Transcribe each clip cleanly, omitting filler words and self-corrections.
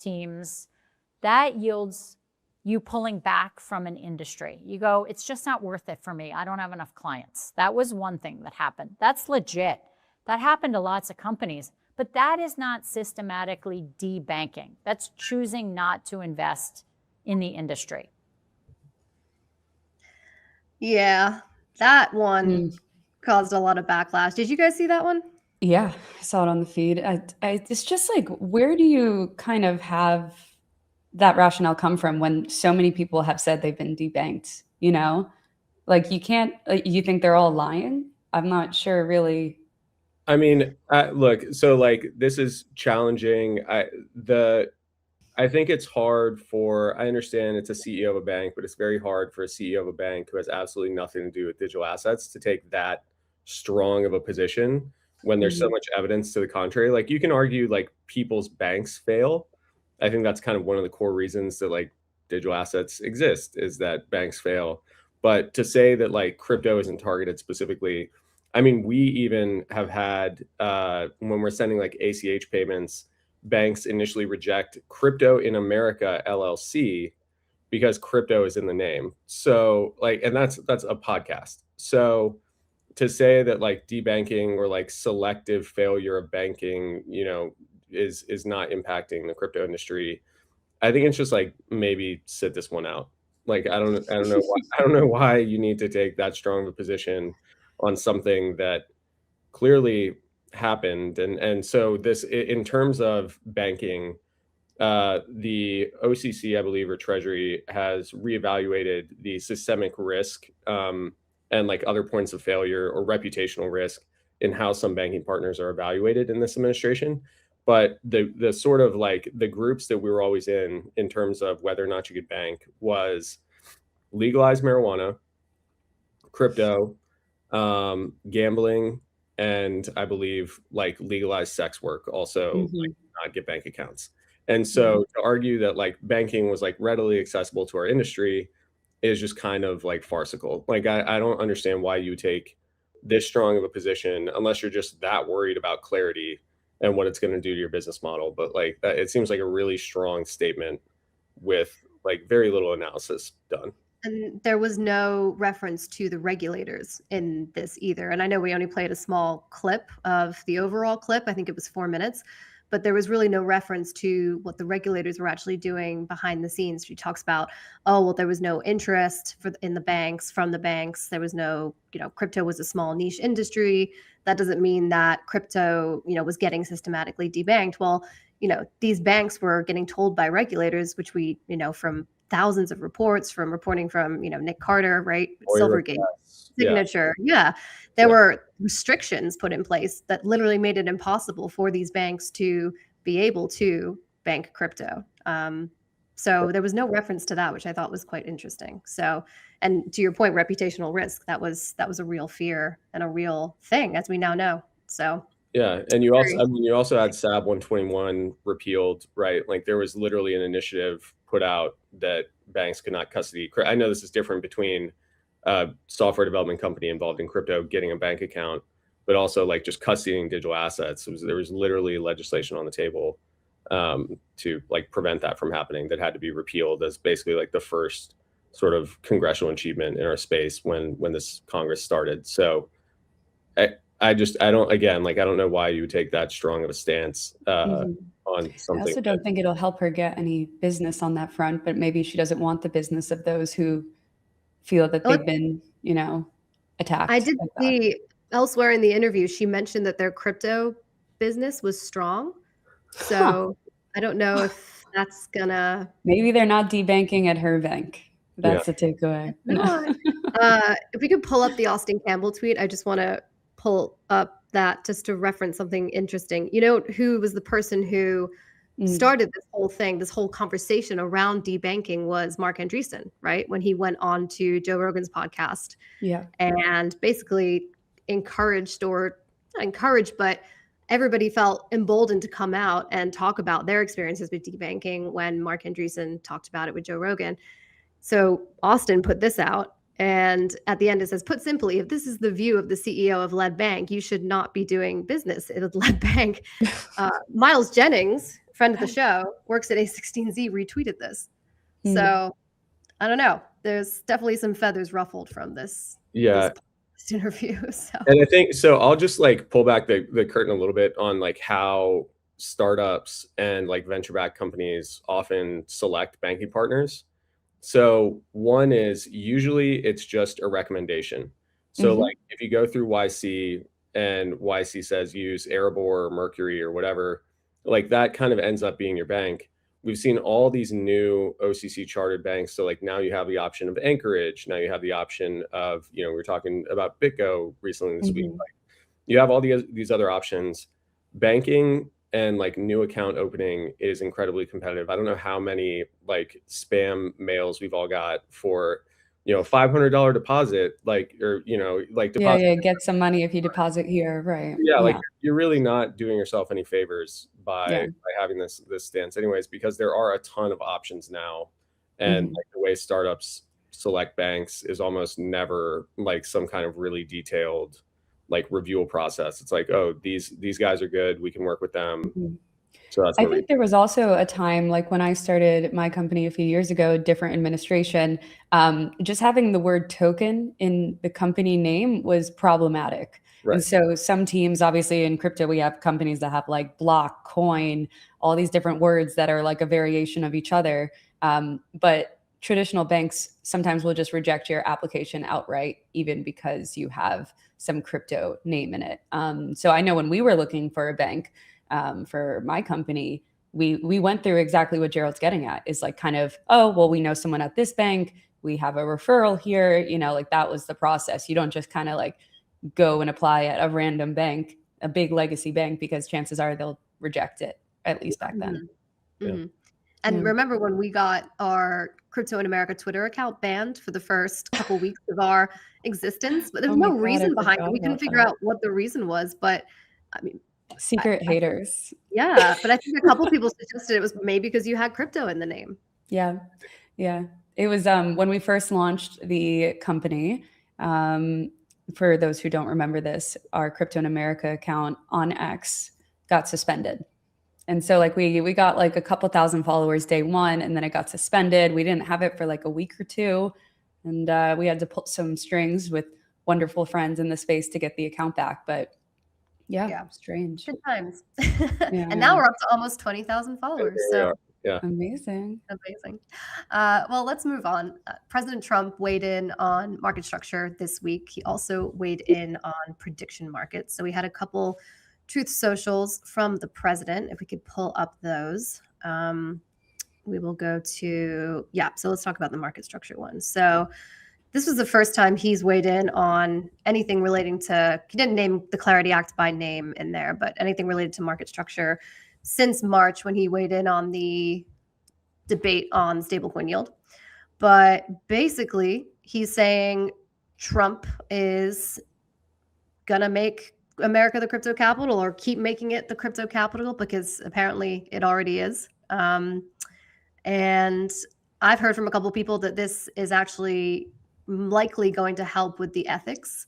teams, that yields you pulling back from an industry. You go, it's just not worth it for me. I don't have enough clients. That was one thing that happened. That's legit. That happened to lots of companies, but that is not systematically debanking. That's choosing not to invest in the industry. Yeah, that one caused a lot of backlash. Did you guys see that one? Yeah, I saw it on the feed. It's just like, where do you kind of have that rationale come from when so many people have said they've been debanked, you know? Like, you can't, you think they're all lying? I'm not sure really. I mean, look, so like, this is challenging. I think it's hard for, I understand it's a CEO of a bank, but it's very hard for a CEO of a bank who has absolutely nothing to do with digital assets to take that strong of a position when there's so much evidence to the contrary. Like, you can argue like people's banks fail. I think that's kind of one of the core reasons that like digital assets exist, is that banks fail. But to say that like crypto isn't targeted specifically, I mean, we even have had, when we're sending like ACH payments, banks initially reject Crypto in America LLC because crypto is in the name. So like, and that's a podcast. So to say that like debanking or like selective failure of banking, you know, is not impacting the crypto industry, I think it's just like, maybe sit this one out. Like, I don't know why you need to take that strong of a position on something that clearly happened. And so this, in terms of banking, the OCC, I believe, or Treasury has reevaluated the systemic risk and like other points of failure or reputational risk in how some banking partners are evaluated in this administration. But the sort of like the groups that we were always in terms of whether or not you could bank was legalized marijuana, crypto, gambling, and I believe like legalized sex work also like, not get bank accounts. And so to argue that like banking was like readily accessible to our industry is just kind of like farcical. Like, I don't understand why you take this strong of a position unless you're just that worried about clarity and what it's going to do to your business model. But like, it seems like a really strong statement with like very little analysis done. And there was no reference to the regulators in this either. And I know we only played a small clip of the overall clip. I think it was 4 minutes, but there was really no reference to what the regulators were actually doing behind the scenes. She talks about, oh, well, there was no interest in the banks, from the banks. There was no, you know, crypto was a small niche industry. That doesn't mean that crypto, you know, was getting systematically debanked. Well, you know, these banks were getting told by regulators, which we, you know, from thousands of reports, from reporting from, you know, Nick Carter, right? Silvergate, Signature. Yeah. There were restrictions put in place that literally made it impossible for these banks to be able to bank crypto. So there was no reference to that, which I thought was quite interesting. So, and to your point, reputational risk, that was a real fear and a real thing, as we now know. So yeah, and you also, I mean, you also had SAB 121 repealed, right? Like, there was literally an initiative put out that banks could not custody. I know this is different between a software development company involved in crypto getting a bank account, but also like just custodying digital assets. There was literally legislation on the table to like prevent that from happening that had to be repealed as basically like the first sort of congressional achievement in our space when this Congress started. So I don't know why you would take that strong of a stance on something. I also don't think it'll help her get any business on that front, but maybe she doesn't want the business of those who feel that they've been, you know, attacked. I did see elsewhere in the interview, she mentioned that their crypto business was strong. So I don't know if that's gonna. Maybe they're not debanking at her bank. That's the takeaway. If we could pull up the Austin Campbell tweet, I just want to pull up that just to reference something interesting. You know who was the person who started this whole thing, this whole conversation around debanking was Mark Andreessen, right? When he went on to Joe Rogan's podcast and basically encouraged, or not encouraged, but everybody felt emboldened to come out and talk about their experiences with debanking when Mark Andreessen talked about it with Joe Rogan. So Austin put this out. And at the end, it says, put simply, if this is the view of the CEO of Lead Bank, you should not be doing business at Lead Bank. Miles Jennings friend of the show, works at A16Z, retweeted this. Hmm. So I don't know. There's definitely some feathers ruffled from this interview. So. And I think so. I'll just like pull back the curtain a little bit on like how startups and like venture-backed companies often select banking partners. So one is usually it's just a recommendation. So like if you go through YC and YC says use Erebor or Mercury or whatever, like that kind of ends up being your bank. We've seen all these new OCC chartered banks. So like now you have the option of Anchorage. Now you have the option of, we were talking about BitGo recently this week. Like you have all these other options. Banking and like new account opening is incredibly competitive. I don't know how many like spam mails we've all got for, $500 deposit, like, or, like deposit. Yeah, get some money if you deposit here, right? Yeah, like you're really not doing yourself any favors by having this stance anyways, because there are a ton of options now. And like the way startups select banks is almost never like some kind of really detailed like review process. It's like, oh, these guys are good, we can work with them. So that's I think there was also a time, like when I started my company a few years ago, different administration, just having the word token in the company name was problematic. Right. And so some teams, obviously in crypto, we have companies that have like block, coin, all these different words that are like a variation of each other. But traditional banks sometimes will just reject your application outright, even because you have some crypto name in it. So I know when we were looking for a bank, for my company, we went through exactly what Gerald's getting at, is like kind of, oh, well, we know someone at this bank, we have a referral here, like that was the process. You don't just kind of like go and apply at a random bank, a big legacy bank, because chances are they'll reject it, at least back then. And remember when we got our Crypto in America Twitter account banned for the first couple weeks of our existence, but there's no reason behind it. We couldn't figure out what the reason was, but I mean, secret haters. Yeah, but I think a couple people suggested it was maybe because you had crypto in the name. Yeah. It was when we first launched the company. For those who don't remember this, our Crypto in America account on X got suspended. And so like we got like a couple thousand followers day one, and then it got suspended. We didn't have it for like a week or two. And we had to pull some strings with wonderful friends in the space to get the account back. But yeah, strange. Good times. And now we're up to almost 20,000 followers. So amazing. Well, let's move on. President Trump weighed in on market structure this week. He also weighed in on prediction markets. So we had a couple truth socials from the president. If we could pull up those, we will go to, so let's talk about the market structure one. So this was the first time he's weighed in on anything relating to, he didn't name the Clarity Act by name in there, but anything related to market structure since March, when he weighed in on the debate on stablecoin yield. But basically, he's saying Trump is going to make America the crypto capital, or keep making it the crypto capital, because apparently it already is. And I've heard from a couple of people that this is actually likely going to help with the ethics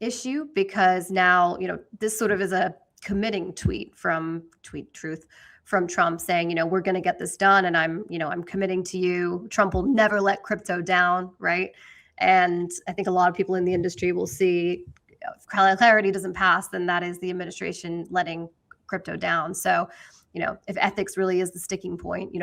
issue, because now, this sort of is a committing tweet from Tweet Truth from Trump saying, we're going to get this done, and I'm committing to you. Trump will never let crypto down, right? And I think a lot of people in the industry will see, if clarity doesn't pass, then that is the administration letting crypto down. So, if ethics really is the sticking point,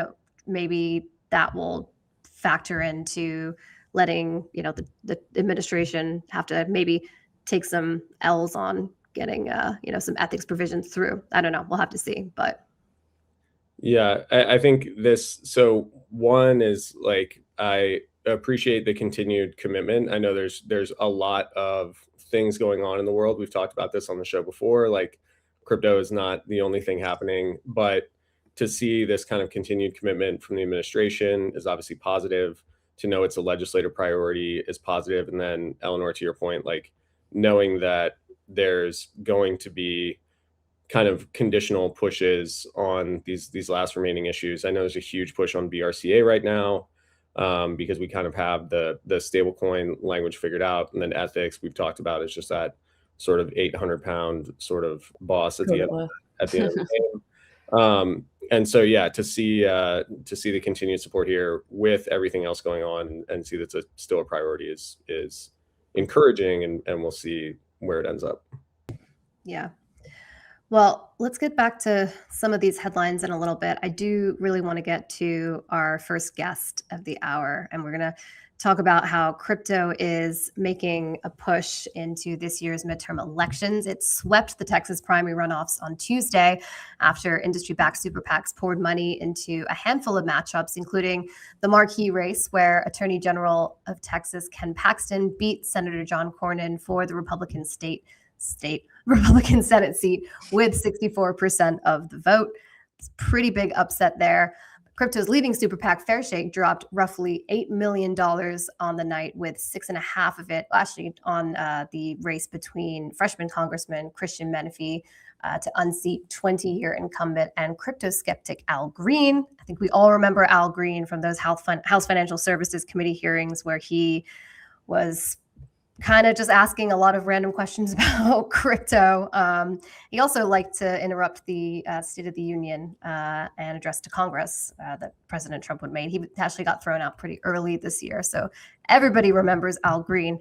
maybe that will factor into letting, the administration have to maybe take some L's on getting, some ethics provisions through. I don't know. We'll have to see, but. Yeah, I think this, so one is like, I appreciate the continued commitment. I know there's a lot of things going on in the world. We've talked about this on the show before, like crypto is not the only thing happening, but to see this kind of continued commitment from the administration is obviously positive. To know it's a legislative priority is positive. And then Eleanor, to your point, like knowing that there's going to be kind of conditional pushes on these last remaining issues. I know there's a huge push on BRCA right now, because we kind of have the stablecoin language figured out, and then ethics we've talked about is just that sort of 800-pound sort of boss at the end of the game. and so yeah, to see the continued support here with everything else going on, and see that's still a priority is encouraging, and we'll see where it ends up. Yeah. Well, let's get back to some of these headlines in a little bit. I do really want to get to our first guest of the hour, and we're going to talk about how crypto is making a push into this year's midterm elections. It swept the Texas primary runoffs on Tuesday after industry-backed super PACs poured money into a handful of matchups, including the marquee race where Attorney General of Texas Ken Paxton beat Senator John Cornyn for the Republican state Republican Senate seat with 64% of the vote. It's a pretty big upset there. Crypto's leading super PAC Fairshake dropped roughly $8 million on the night, with 6.5 of it actually on the race between freshman Congressman Christian Menefee to unseat 20-year incumbent and crypto skeptic Al Green. I think we all remember Al Green from those House Financial Services Committee hearings where he was kind of just asking a lot of random questions about crypto. He also liked to interrupt the State of the Union and address to Congress that President Trump would make. He actually got thrown out pretty early this year, so everybody remembers Al Green.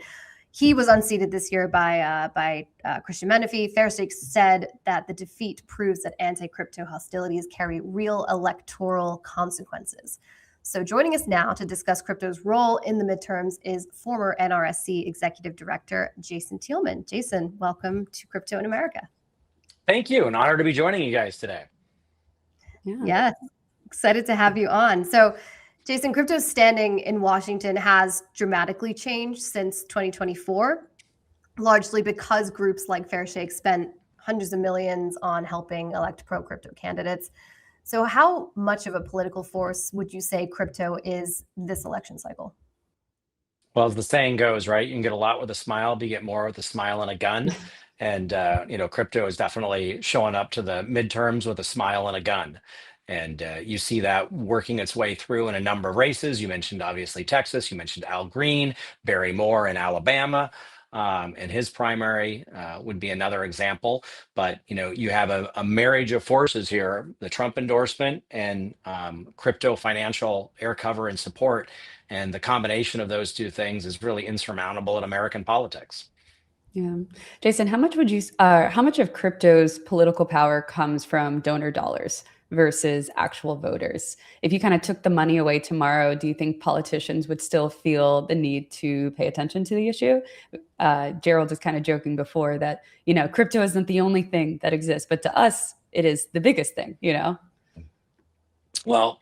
He was unseated this year by Christian Menefee. Fairshake said that the defeat proves that anti-crypto hostilities carry real electoral consequences. So joining us now to discuss crypto's role in the midterms is former NRSC Executive Director Jason Thielman. Jason, welcome to Crypto in America. Thank you. An honor to be joining you guys today. Yeah, excited to have you on. So Jason, crypto's standing in Washington has dramatically changed since 2024, largely because groups like Fairshake spent hundreds of millions on helping elect pro-crypto candidates. So how much of a political force would you say crypto is this election cycle? Well, as the saying goes, right, you can get a lot with a smile, but you get more with a smile and a gun. And, crypto is definitely showing up to the midterms with a smile and a gun. And you see that working its way through in a number of races. You mentioned, obviously, Texas. You mentioned Al Green, Barry Moore in Alabama. And his primary would be another example. But, you have a marriage of forces here, the Trump endorsement and crypto financial air cover and support. And the combination of those two things is really insurmountable in American politics. Yeah. Jason, how much of crypto's political power comes from donor dollars versus actual voters? If you kind of took the money away tomorrow, do you think politicians would still feel the need to pay attention to the issue? Gerald was kind of joking before that, crypto isn't the only thing that exists, but to us, it is the biggest thing, Well,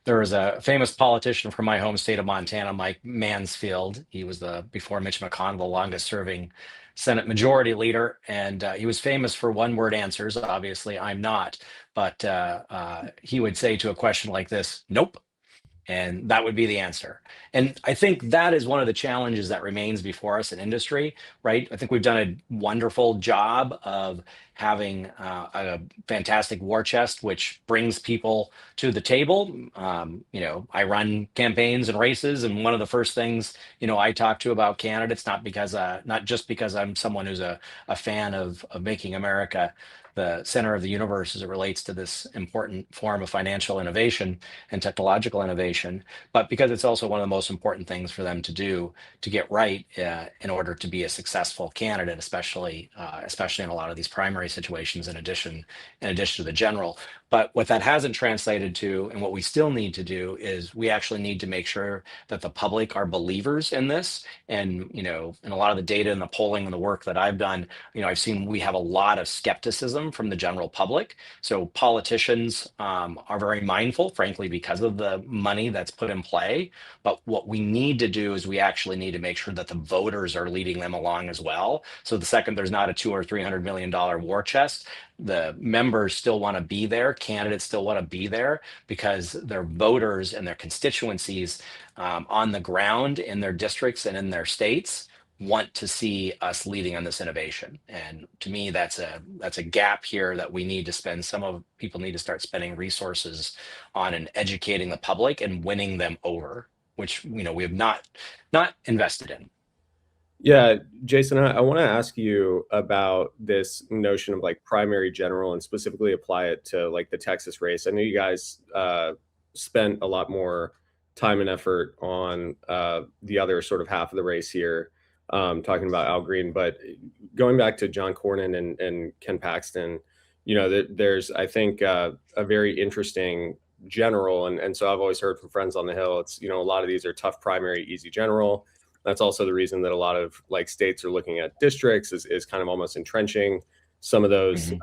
there was a famous politician from my home state of Montana, Mike Mansfield. He was before Mitch McConnell, the longest serving Senate Majority Leader. And he was famous for one-word answers. Obviously, I'm not. But he would say to a question like this, nope. And that would be the answer. And I think that is one of the challenges that remains before us in industry, right? I think we've done a wonderful job of having a fantastic war chest, which brings people to the table. I run campaigns and races, and one of the first things, I talk to about candidates, not just because I'm someone who's a fan of making America the center of the universe as it relates to this important form of financial innovation and technological innovation, but because it's also one of the most important things for them to do to get right in order to be a successful candidate, especially in a lot of these primary situations, in addition to the general. But what that hasn't translated to, and what we still need to do, is we actually need to make sure that the public are believers in this. And, in a lot of the data and the polling and the work that I've done, I've seen we have a lot of skepticism from the general public. So politicians are very mindful, frankly, because of the money that's put in play. But what we need to do is we actually need to make sure that the voters are leading them along as well. So the second there's not a $200 or $300 million war chest, the members still want to be there, candidates still want to be there, because their voters and their constituencies on the ground in their districts and in their states want to see us leading on this innovation. And to me, that's a gap here that we need to spend. People need to start spending resources on and educating the public and winning them over, which we have not invested in. Yeah, Jason, I want to ask you about this notion of like primary general and specifically apply it to like the Texas race. I know you guys spent a lot more time and effort on the other sort of half of the race here, talking about Al Green, but going back to John Cornyn and Ken Paxton, you know, there's, I think, a very interesting general. And so I've always heard from friends on the Hill, it's, you know, a lot of these are tough primary, easy general. That's also the reason that a lot of like states are looking at districts is kind of almost entrenching some of those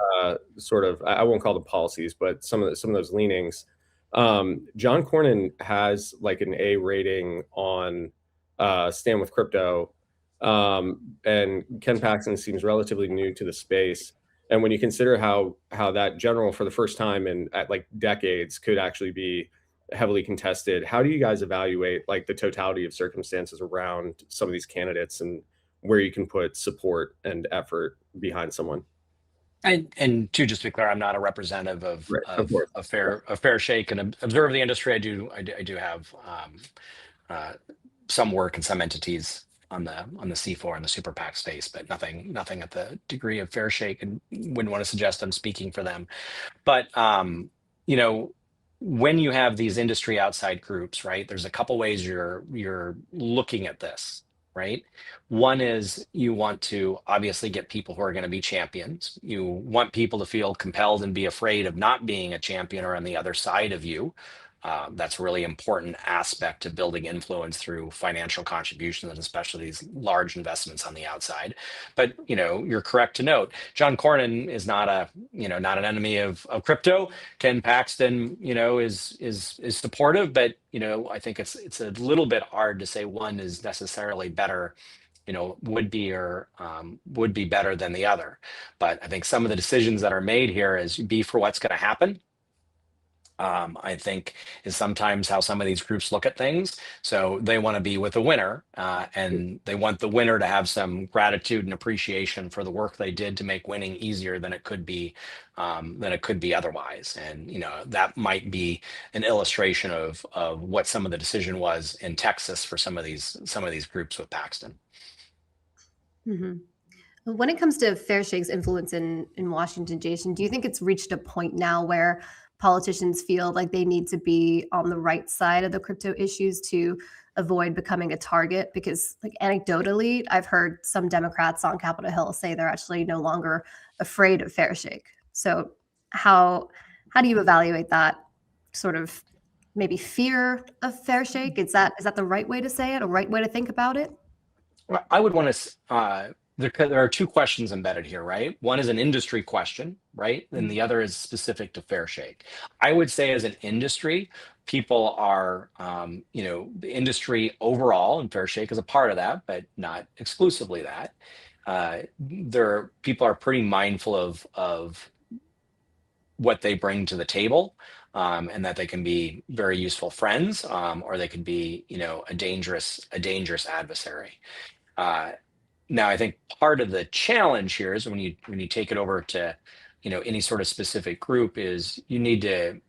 sort of, I won't call them policies, but some of those leanings. John Cornyn has like an A rating on Stand with Crypto, and Ken Paxton seems relatively new to the space. And when you consider how that general for the first time in at like decades could actually be heavily contested, how do you guys evaluate like the totality of circumstances around some of these candidates and where you can put support and effort behind someone? And to just be clear, I'm not a representative of, Right, of of course. a fair shake and observe the industry. I do have some work and some entities on the C4 and the super PAC space, but nothing at the degree of fair shake, and wouldn't want to suggest I'm speaking for them. But you know, when you have these industry outside groups, right, there's a couple ways you're looking at this, right? One is you want to obviously get people who are going to be champions. You want people to feel compelled and be afraid of not being a champion or on the other side of you. That's a really important aspect of building influence through financial contributions, and especially these large investments on the outside. But you know, you're correct to note John Cornyn is not not an enemy of crypto. Ken Paxton, you know, is supportive, but you know, I think it's a little bit hard to say one is necessarily better, you know, would be better than the other. But I think some of the decisions that are made here is be for what's going to happen. I think is sometimes how some of these groups look at things. So they want to be with a winner, and they want the winner to have some gratitude and appreciation for the work they did to make winning easier than it could be otherwise. And you know, that might be an illustration of what some of the decision was in Texas for some of these groups with Paxton. When it comes to fair shake's influence in Washington, Jason, do you think it's reached a point now where politicians feel like they need to be on the right side of the crypto issues to avoid becoming a target? Because like anecdotally, I've heard some Democrats on Capitol Hill say they're actually no longer afraid of fair shake. So how do you evaluate that sort of maybe fear of fair shake? Is that the right way to say it, a right way to think about it? Well, I would want to there are two questions embedded here, right? One is an industry question, right? And the other is specific to fair shake. I would say as an industry, people are, you know, the industry overall, and fair shake is a part of that, but not exclusively that. People are pretty mindful of what they bring to the table, and that they can be very useful friends, or they can be, you know, a dangerous adversary. Now, I think part of the challenge here is when you take it over to, you know, any sort of specific group is you need to,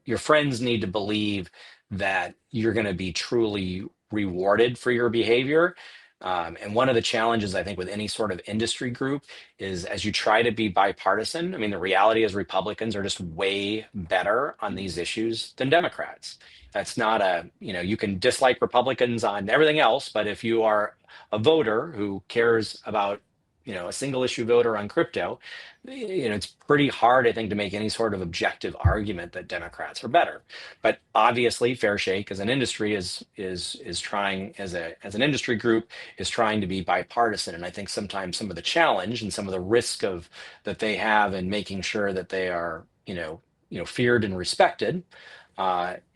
your friends need to believe that you're going to be truly rewarded for your behavior. And one of the challenges I think with any sort of industry group is as you try to be bipartisan, I mean, the reality is Republicans are just way better on these issues than Democrats. That's not you know, you can dislike Republicans on everything else, but if you are a voter who cares about, you know, a single issue voter on crypto, you know, it's pretty hard, I think, to make any sort of objective argument that Democrats are better. But obviously, fair shake as an industry is trying, as an industry group, is trying to be bipartisan. And I think sometimes some of the challenge and some of the risk that they have in making sure that they are, you know, feared and respected,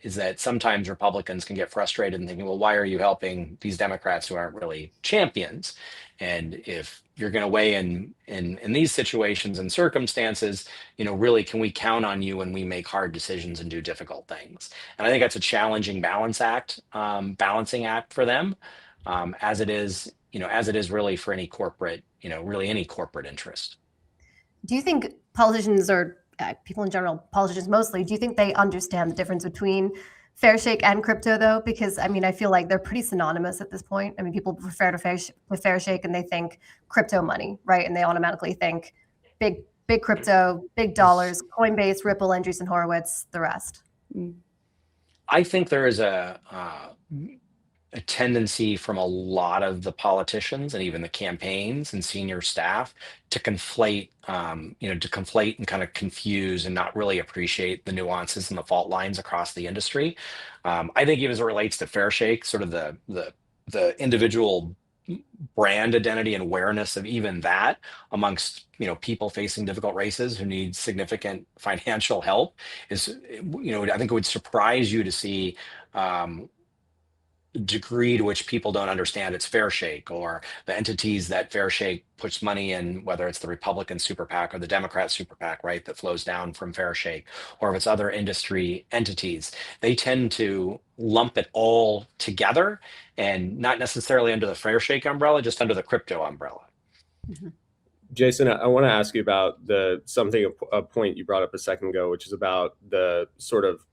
is that sometimes Republicans can get frustrated and thinking, well, why are you helping these Democrats who aren't really champions? And if you're going to weigh in these situations and circumstances, you know, really, can we count on you when we make hard decisions and do difficult things? And I think that's a challenging balancing act for them, as it is really for any corporate, you know, really any corporate interest. Do you think politicians or people in general, politicians mostly, do you think they understand the difference between fair shake and crypto though? Because I mean, I feel like they're pretty synonymous at this point. I mean, people refer to fair shake and they think crypto money, right? And they automatically think big crypto, big dollars, Coinbase, Ripple, Andreessen Horowitz, the rest. I think there is a tendency from a lot of the politicians and even the campaigns and senior staff to conflate, and kind of confuse and not really appreciate the nuances and the fault lines across the industry. I think even as it relates to fair shake, sort of the individual brand identity and awareness of even that amongst people facing difficult races who need significant financial help is, I think it would surprise you to see degree to which people don't understand it's fair shake, or the entities that fair shake puts money in, whether it's the Republican super PAC or the Democrat super PAC, right, that flows down from fair shake, or if it's other industry entities. They tend to lump it all together, and not necessarily under the fair shake umbrella, just under the crypto umbrella. Jason, I want to ask you about a point you brought up a second ago, which is about the sort of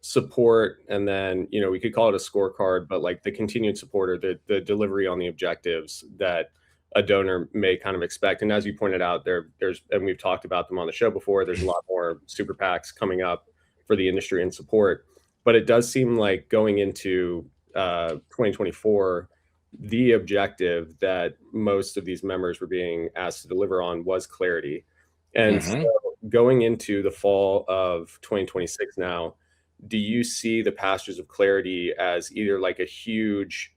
support, and then we could call it a scorecard, but like the continued support or the delivery on the objectives that a donor may kind of expect. And as you pointed out, there's and we've talked about them on the show before, there's a lot more super PACs coming up for the industry and support. But it does seem like going into 2024, the objective that most of these members were being asked to deliver on was clarity. And so going into the fall of 2026 now, do you see the pastures of clarity as either like a huge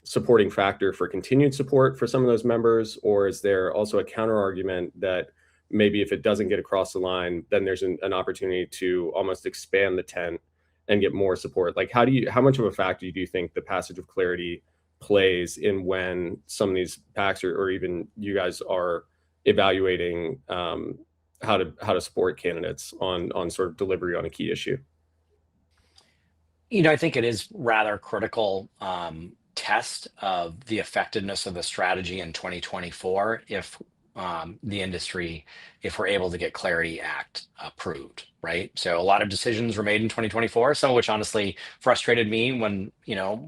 supporting factor for continued support for some of those members, or is there also a counter argument that maybe if it doesn't get across the line, then there's an opportunity to almost expand the tent and get more support? Like how much of a factor do you think the passage of clarity plays in when some of these PACs or even you guys are evaluating how to support candidates on sort of delivery on a key issue? I think it is rather critical test of the effectiveness of the strategy in 2024 if the industry, if we're able to get Clarity Act approved, right? So a lot of decisions were made in 2024, some of which honestly frustrated me when,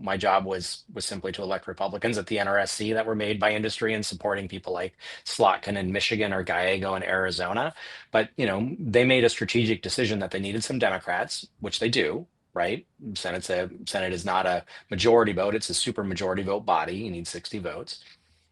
my job was simply to elect Republicans at the NRSC, that were made by industry and supporting people like Slotkin in Michigan or Gallego in Arizona. But, they made a strategic decision that they needed some Democrats, which they do, right? Senate is not a majority vote, it's a super majority vote body. You need 60 votes.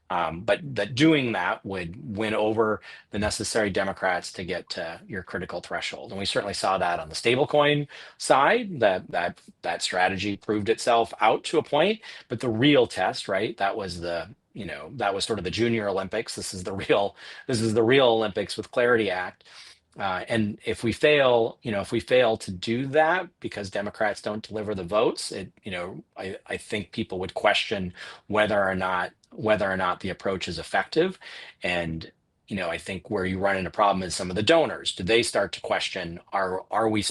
But that doing that would win over the necessary Democrats to get to your critical threshold. And we certainly saw that on the stablecoin side, that strategy proved itself out to a point. But the real test, right? That was that was sort of the Junior Olympics. This is the real Olympics with Clarity Act. And if we fail to do that because Democrats don't deliver the votes, I think people would question whether or not the approach is effective. And I think where you run into problem is some of the donors. Do they start to question, are we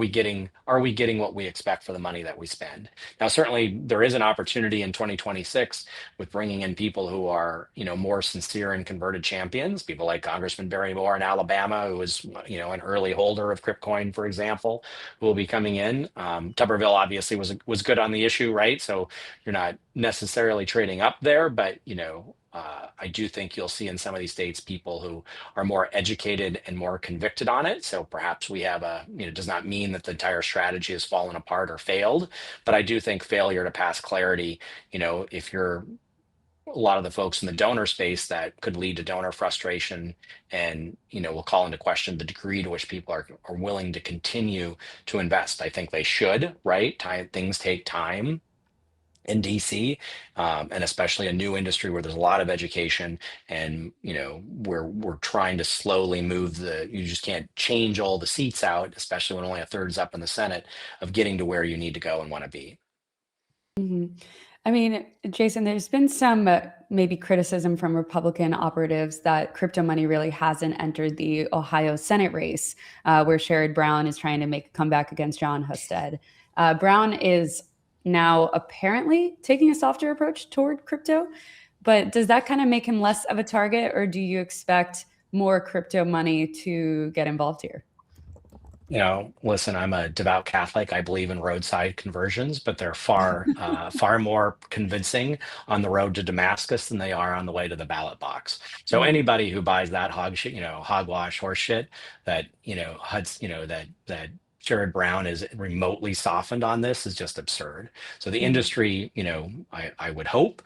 getting what we expect for the money that we spend? Now, certainly there is an opportunity in 2026 with bringing in people who are, more sincere and converted champions, people like Congressman Barry Moore in Alabama, who was, an early holder of Cryptcoin, for example, who will be coming in. Tuberville obviously was good on the issue, right? So you're not necessarily trading up there, but, I do think you'll see in some of these states people who are more educated and more convicted on it. So perhaps we have does not mean that the entire strategy has fallen apart or failed, but I do think failure to pass clarity, if you're a lot of the folks in the donor space, that could lead to donor frustration and, will call into question the degree to which people are willing to continue to invest. I think they should, right? Things take time in DC, and especially a new industry where there's a lot of education, and we're trying to slowly move you just can't change all the seats out, especially when only a third's up in the Senate, of getting to where you need to go and want to be. I mean, Jason, there's been some maybe criticism from Republican operatives that crypto money really hasn't entered the Ohio Senate race, where Sherrod Brown is trying to make a comeback against John Husted. Brown is now apparently taking a softer approach toward crypto, but does that kind of make him less of a target, or do you expect more crypto money to get involved here? Listen, I'm a devout Catholic. I believe in roadside conversions, but they're far more convincing on the road to Damascus than they are on the way to the ballot box. So anybody who buys that hogwash horse shit that, that Jared Brown is remotely softened on this is just absurd. So the industry, I would hope,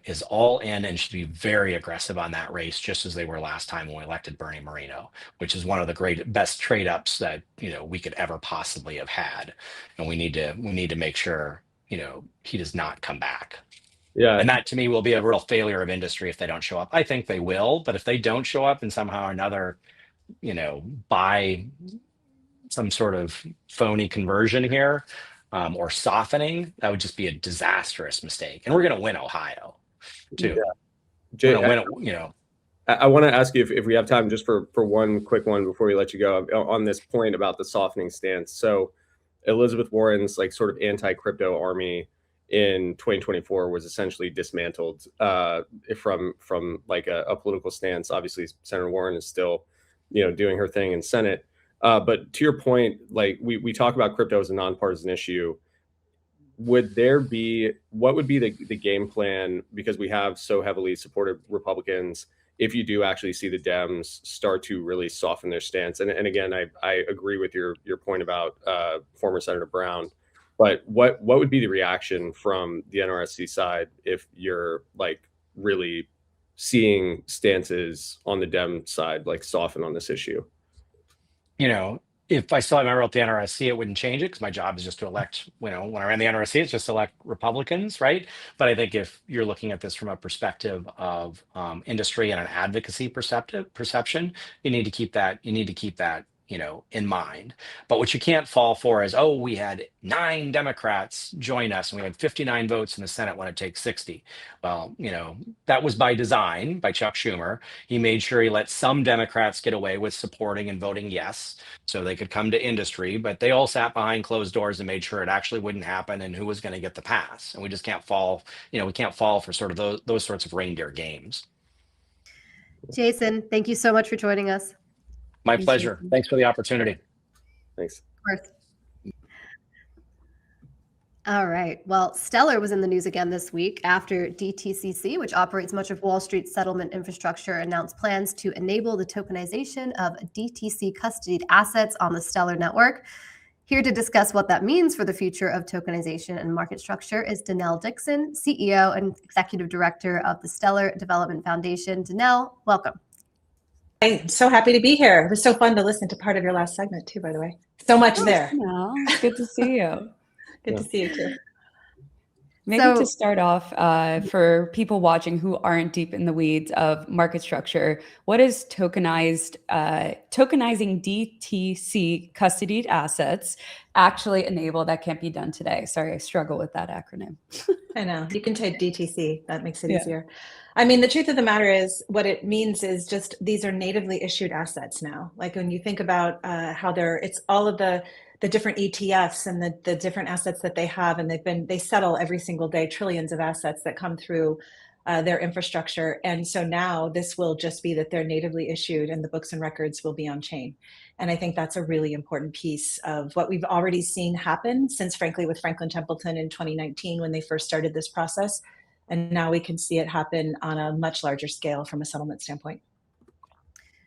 is all in and should be very aggressive on that race, just as they were last time when we elected Bernie Moreno, which is one of the best trade ups that we could ever possibly have had, and we need to make sure he does not come back. Yeah. And that to me will be a real failure of industry if they don't show up. I think they will, but if they don't show up and somehow or another, buy some sort of phony conversion here, or softening, that would just be a disastrous mistake. And we're going to win Ohio too. Yeah. Jay, we're going to win, I want to ask you if we have time just for one quick one before we let you go on this point about the softening stance. So Elizabeth Warren's like sort of anti-crypto army in 2024 was essentially dismantled from like a political stance. Obviously, Senator Warren is still, doing her thing in Senate. But to your point, like we talk about crypto as a nonpartisan issue. What would be the game plan, because we have so heavily supported Republicans, if you do actually see the Dems start to really soften their stance? And again, I agree with your point about former Senator Brown, but what would be the reaction from the NRSC side if you're like really seeing stances on the Dem side like soften on this issue? If I still had my role at the NRSC, it wouldn't change it because my job is just to elect, when I ran the NRSC, it's just to elect Republicans, right? But I think if you're looking at this from a perspective of industry and an advocacy perception, you need to keep that in mind. But what you can't fall for is, we had 9 Democrats join us and we had 59 votes in the Senate when it takes 60. Well, that was by design by Chuck Schumer. He made sure he let some Democrats get away with supporting and voting yes, so they could come to industry, but they all sat behind closed doors and made sure it actually wouldn't happen and who was going to get the pass. And we just can't fall, we can't fall for sort of those sorts of reindeer games. Jason, thank you so much for joining us. My pleasure. Thanks for the opportunity. Thanks. Of course. All right. Well, Stellar was in the news again this week after DTCC, which operates much of Wall Street's settlement infrastructure, announced plans to enable the tokenization of DTC-custodied assets on the Stellar network. Here to discuss what that means for the future of tokenization and market structure is Denelle Dixon, CEO and Executive Director of the Stellar Development Foundation. Denelle, welcome. I'm so happy to be here. It was so fun to listen to part of your last segment too, by the way. So much there. No, good to see you. Good to see you too. Maybe to start off, for people watching who aren't deep in the weeds of market structure, what is tokenizing DTC custodied assets actually enable that can't be done today? Sorry, I struggle with that acronym. I know. You can type DTC. That makes it easier. I mean, the truth of the matter is what it means is just these are natively issued assets now. Like when you think about how it's all of the different ETFs and the different assets that they have, and they settle every single day trillions of assets that come through their infrastructure. And so now this will just be that they're natively issued and the books and records will be on chain. And I think that's a really important piece of what we've already seen happen since, frankly, with Franklin Templeton in 2019 when they first started this process. And now we can see it happen on a much larger scale from a settlement standpoint.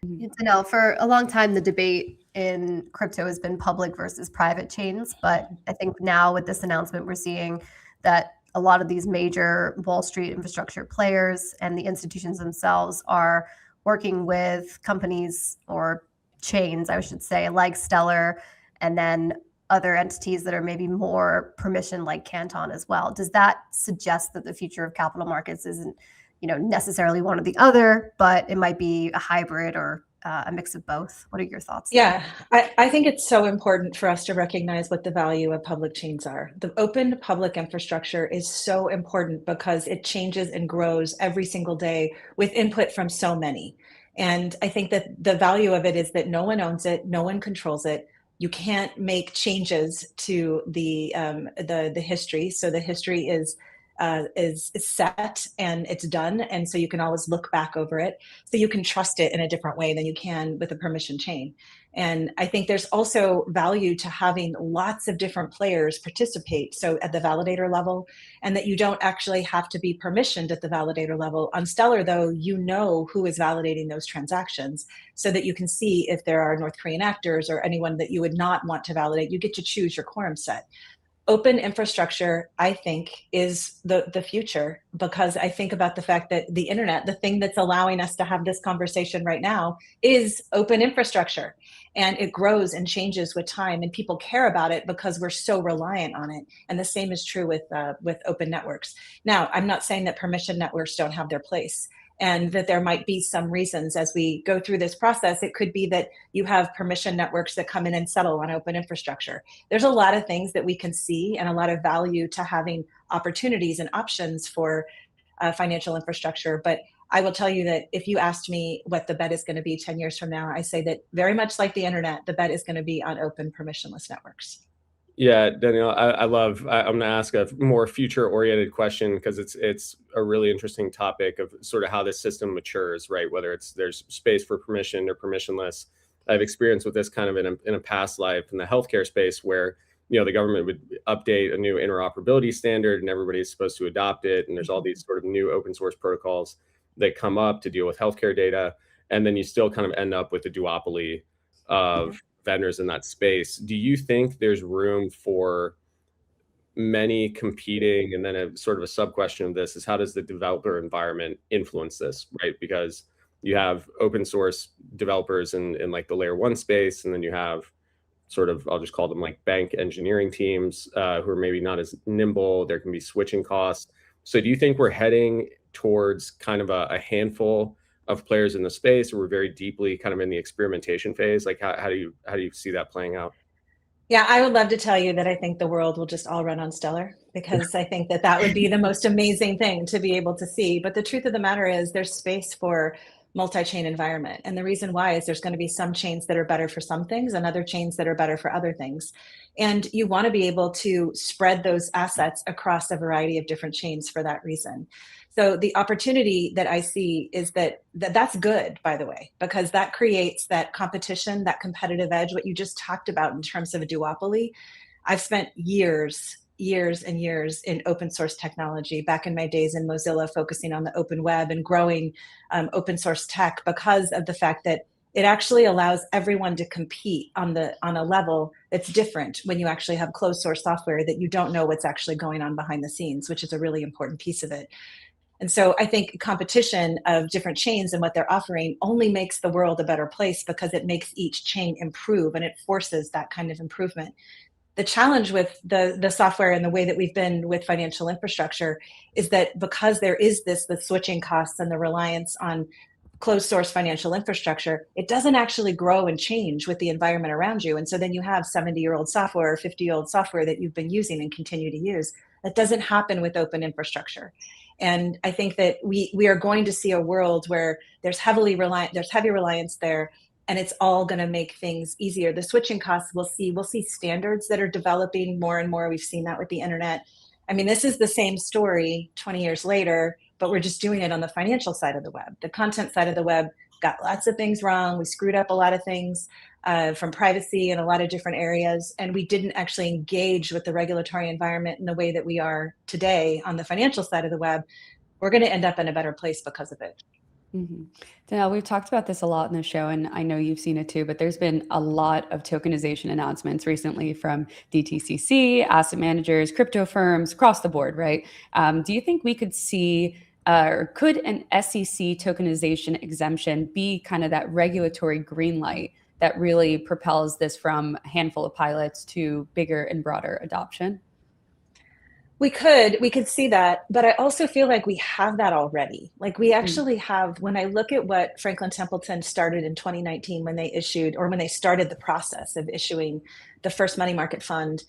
Denelle, for a long time, the debate in crypto has been public versus private chains. But I think now with this announcement, we're seeing that a lot of these major Wall Street infrastructure players and the institutions themselves are working with companies or chains, I should say, like Stellar, and then other entities that are maybe more permission like Canton as well. Does that suggest that the future of capital markets isn't, necessarily one or the other, but it might be a hybrid or a mix of both? What are your thoughts? Yeah, I think it's so important for us to recognize what the value of public chains are. The open public infrastructure is so important because it changes and grows every single day with input from so many. And I think that the value of it is that no one owns it, no one controls it. You can't make changes to the history. So the history is is set and it's done. And so you can always look back over it. So you can trust it in a different way than you can with a permission chain. And I think there's also value to having lots of different players participate. So at the validator level, and that you don't actually have to be permissioned at the validator level. On Stellar, though, you know who is validating those transactions so that you can see if there are North Korean actors or anyone that you would not want to validate. You get to choose your quorum set. Open infrastructure, I think, is the future, because I think about the fact that the internet, the thing that's allowing us to have this conversation right now, is open infrastructure. And it grows and changes with time, and people care about it because we're so reliant on it. And the same is true with open networks. Now, I'm not saying that permission networks don't have their place, and that there might be some reasons as we go through this process. It could be that you have permission networks that come in and settle on open infrastructure. There's a lot of things that we can see, and a lot of value to having opportunities and options for financial infrastructure. But I will tell you that if you asked me what the bet is going to be 10 years from now, I say that very much like the internet, the bet is going to be on open permissionless networks. Yeah, Danielle, I'm going to ask a more future-oriented question, because it's a really interesting topic of sort of how this system matures, right? Whether there's space for permission or permissionless. I've experienced with this kind of in a past life in the healthcare space, where the government would update a new interoperability standard and everybody's supposed to adopt it, and there's all these sort of new open source protocols that come up to deal with healthcare data, and then you still kind of end up with a duopoly of vendors in that space. Do you think there's room for many competing? And then a sort of a sub question of this is, how does the developer environment influence this, right? Because you have open source developers in like the layer 1 space, and then you have sort of, I'll just call them like bank engineering teams who are maybe not as nimble. There can be switching costs. So do you think we're heading towards kind of a handful of players in the space, or we're very deeply kind of in the experimentation phase? Like how do you see that playing out? Yeah, I would love to tell you that I think the world will just all run on Stellar, because I think that would be the most amazing thing to be able to see. But the truth of the matter is there's space for multi-chain environment. And the reason why is there's going to be some chains that are better for some things and other chains that are better for other things. And you want to be able to spread those assets across a variety of different chains for that reason. So the opportunity that I see is that's good, by the way, because that creates that competition, that competitive edge, what you just talked about in terms of a duopoly. I've spent years and years in open source technology, back in my days in Mozilla, focusing on the open web and growing open source tech, because of the fact that it actually allows everyone to compete on a level that's different when you actually have closed source software that you don't know what's actually going on behind the scenes, which is a really important piece of it. And so I think competition of different chains and what they're offering only makes the world a better place, because it makes each chain improve and it forces that kind of improvement. The challenge with the software and the way that we've been with financial infrastructure is that because there is the switching costs and the reliance on closed source financial infrastructure, it doesn't actually grow and change with the environment around you. And so then you have 70-year-old software or 50-year-old software that you've been using and continue to use. That doesn't happen with open infrastructure. And I think that we are going to see a world where there's heavy reliance there, and it's all going to make things easier. The switching costs, we'll see standards that are developing more and more. We've seen that with the internet. I mean, this is the same story 20 years later, but we're just doing it on the financial side of the web. The content side of the web got lots of things wrong. We screwed up a lot of things from privacy in a lot of different areas, and we didn't actually engage with the regulatory environment in the way that we are today on the financial side of the web. We're going to end up in a better place because of it. Mm-hmm. Denelle, we've talked about this a lot in the show, and I know you've seen it too, but there's been a lot of tokenization announcements recently from DTCC, asset managers, crypto firms, across the board, right? Do you think we could see, or could an SEC tokenization exemption be kind of that regulatory green light that really propels this from a handful of pilots to bigger and broader adoption? We could see that, but I also feel like we have that already. Like we actually have, when I look at what Franklin Templeton started in 2019, when they started the process of issuing the first money market fund,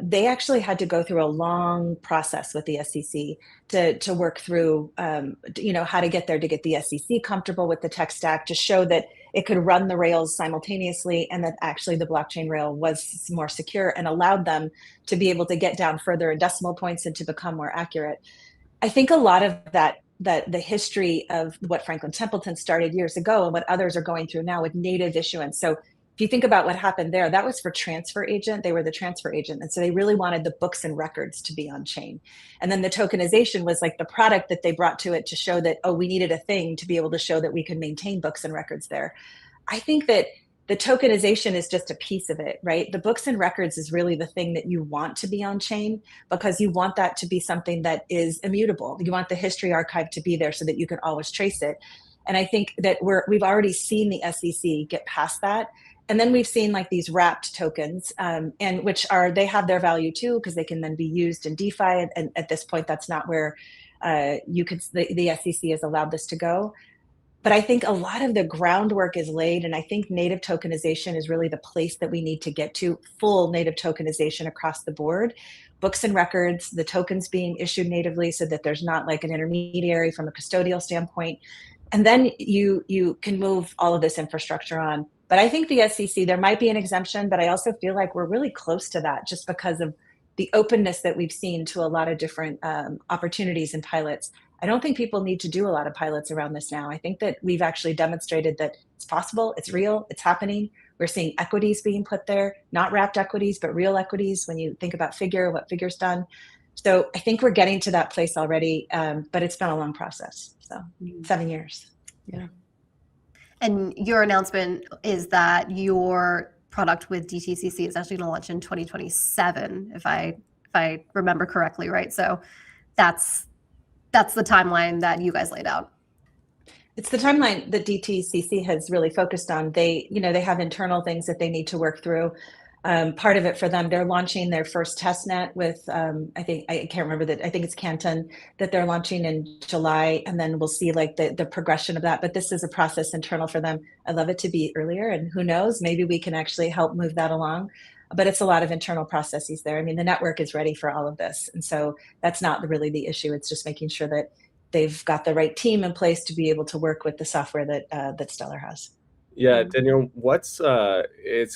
they actually had to go through a long process with the SEC to work through, how to get there, to get the SEC comfortable with the tech stack, to show that it could run the rails simultaneously, and that actually the blockchain rail was more secure and allowed them to be able to get down further in decimal points and to become more accurate. I think a lot of that the history of what Franklin Templeton started years ago and what others are going through now with native issuance. So if you think about what happened there, that was for transfer agent. They were the transfer agent. And so they really wanted the books and records to be on chain. And then the tokenization was like the product that they brought to it to show that, oh, we needed a thing to be able to show that we could maintain books and records there. I think that the tokenization is just a piece of it, right? The books and records is really the thing that you want to be on chain, because you want that to be something that is immutable. You want the history archive to be there so that you can always trace it. And I think that we've already seen the SEC get past that. And then we've seen like these wrapped tokens, and which they have their value too, because they can then be used in DeFi. And at this point, that's not where the SEC has allowed this to go. But I think a lot of the groundwork is laid, and I think native tokenization is really the place that we need to get to, full native tokenization across the board. Books and records, the tokens being issued natively so that there's not like an intermediary from a custodial standpoint. And then you can move all of this infrastructure on. But I think the SEC, there might be an exemption, but I also feel like we're really close to that just because of the openness that we've seen to a lot of different opportunities and pilots. I don't think people need to do a lot of pilots around this now. I think that we've actually demonstrated that it's possible, it's real, it's happening. We're seeing equities being put there, not wrapped equities, but real equities when you think about what Figure's done. So I think we're getting to that place already, but it's been a long process. So 7 years. Yeah. And your announcement is that your product with DTCC is actually going to launch in 2027, if I remember correctly, right? So that's the timeline that you guys laid out. It's the timeline that DTCC has really focused on. They have internal things that they need to work through. Part of it for them, they're launching their first test net with, I think it's Canton that they're launching in July, and then we'll see like the progression of that. But this is a process internal for them. I'd love it to be earlier, and who knows, maybe we can actually help move that along. But it's a lot of internal processes there. I mean, the network is ready for all of this. And so that's not really the issue. It's just making sure that they've got the right team in place to be able to work with the software that Stellar has. Yeah, Danielle, it's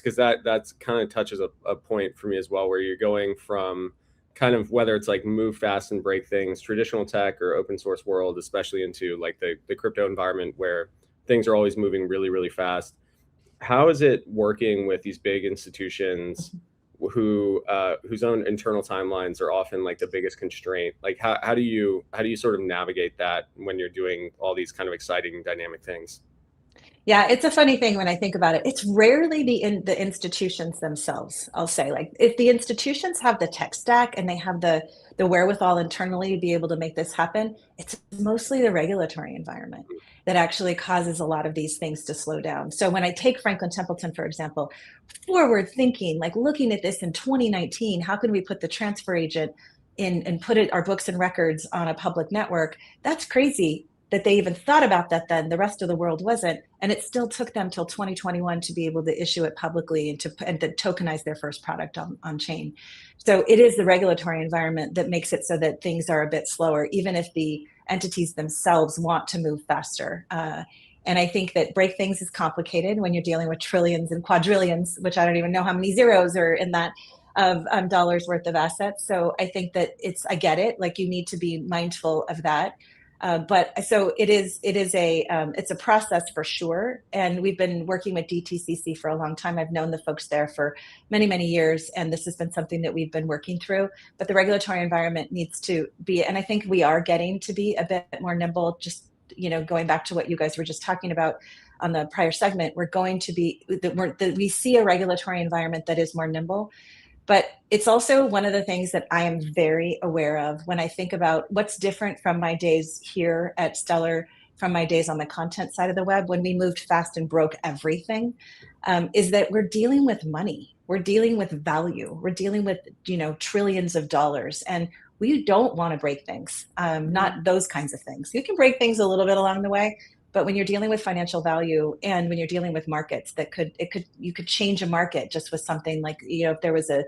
because that's kind of touches a point for me as well, where you're going from kind of whether it's like move fast and break things, traditional tech or open source world, especially into like the crypto environment where things are always moving really, really fast. How is it working with these big institutions whose own internal timelines are often like the biggest constraint? Like how do you sort of navigate that when you're doing all these kind of exciting dynamic things? Yeah, it's a funny thing when I think about it. It's rarely the institutions themselves, I'll say. Like if the institutions have the tech stack and they have the wherewithal internally to be able to make this happen, it's mostly the regulatory environment that actually causes a lot of these things to slow down. So when I take Franklin Templeton, for example, forward thinking, like looking at this in 2019, how can we put the transfer agent in and put our books and records on a public network? That's crazy that they even thought about that then. The rest of the world wasn't. And it still took them till 2021 to be able to issue it publicly and to tokenize their first product on chain. So it is the regulatory environment that makes it so that things are a bit slower, even if the entities themselves want to move faster. And I think that break things is complicated when you're dealing with trillions and quadrillions, which I don't even know how many zeros are in that, of dollars worth of assets. So I think that I get it. Like you need to be mindful of that. But so it's a process for sure. And we've been working with DTCC for a long time. I've known the folks there for many, many years. And this has been something that we've been working through. But the regulatory environment needs to be, and I think we are getting to be a bit more nimble. Just, going back to what you guys were just talking about on the prior segment, we're going to be, we see a regulatory environment that is more nimble. But it's also one of the things that I am very aware of when I think about what's different from my days here at Stellar, from my days on the content side of the web, when we moved fast and broke everything, is that we're dealing with money. We're dealing with value. We're dealing with, trillions of dollars. And we don't want to break things, not those kinds of things. You can break things a little bit along the way, but when you're dealing with financial value and when you're dealing with markets you could change a market just with something like, if there was a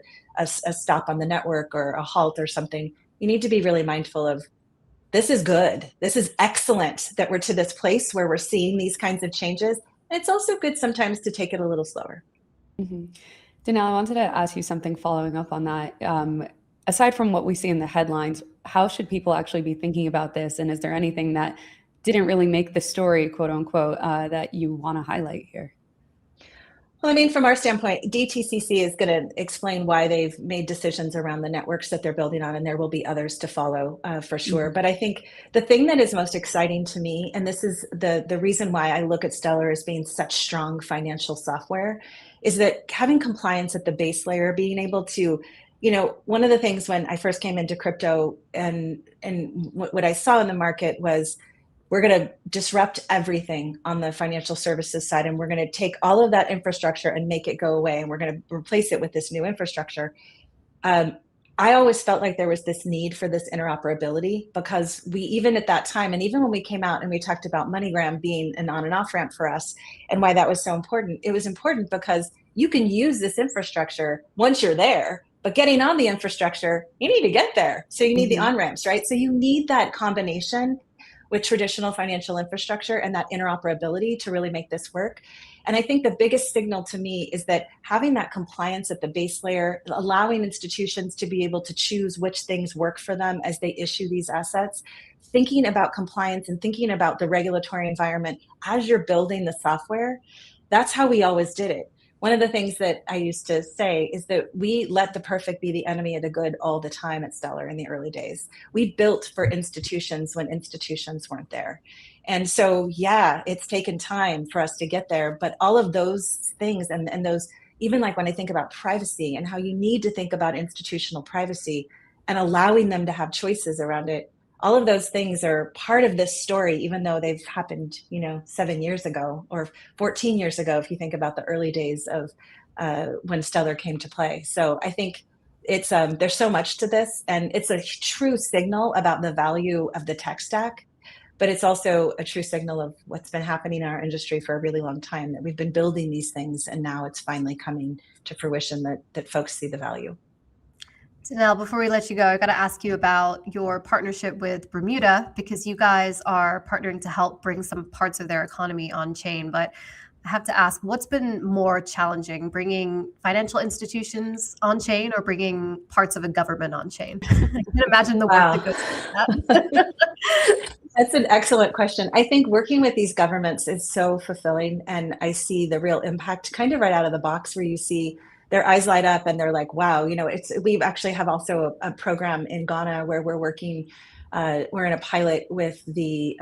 stop on the network or a halt or something, you need to be really mindful of, this is good. This is excellent that we're to this place where we're seeing these kinds of changes. It's also good sometimes to take it a little slower. Mm-hmm. Denelle, I wanted to ask you something following up on that. Aside from what we see in the headlines, how should people actually be thinking about this? And is there anything that didn't really make the story, quote unquote, that you want to highlight here? Well, I mean, from our standpoint, DTCC is going to explain why they've made decisions around the networks that they're building on, and there will be others to follow for sure. But I think the thing that is most exciting to me, and this is the reason why I look at Stellar as being such strong financial software, is that having compliance at the base layer, being able to, one of the things when I first came into crypto and what I saw in the market was, we're going to disrupt everything on the financial services side, and we're going to take all of that infrastructure and make it go away, and we're going to replace it with this new infrastructure. I always felt like there was this need for this interoperability, because we, even at that time, and even when we came out and we talked about MoneyGram being an on and off ramp for us and why that was so important, it was important because you can use this infrastructure once you're there, but getting on the infrastructure, you need to get there. So you need the on-ramps, right? So you need that combination with traditional financial infrastructure and that interoperability to really make this work. And I think the biggest signal to me is that having that compliance at the base layer, allowing institutions to be able to choose which things work for them as they issue these assets, thinking about compliance and thinking about the regulatory environment as you're building the software, that's how we always did it. One of the things that I used to say is that we let the perfect be the enemy of the good all the time at Stellar in the early days. We built for institutions when institutions weren't there. And so, yeah, it's taken time for us to get there, but all of those things and those, even like when I think about privacy and how you need to think about institutional privacy and allowing them to have choices around it, all of those things are part of this story, even though they've happened, 7 years ago or 14 years ago, if you think about the early days of when Stellar came to play. So I think it's there's so much to this, and it's a true signal about the value of the tech stack, but it's also a true signal of what's been happening in our industry for a really long time, that we've been building these things and now it's finally coming to fruition that folks see the value. Denelle, before we let you go, I got to ask you about your partnership with Bermuda, because you guys are partnering to help bring some parts of their economy on chain. But I have to ask, what's been more challenging, bringing financial institutions on chain or bringing parts of a government on chain? I can imagine the work that goes into that. That's an excellent question. I think working with these governments is so fulfilling, and I see the real impact kind of right out of the box, where you see their eyes light up and they're like, wow, we actually have also a program in Ghana where we're working, we're in a pilot with the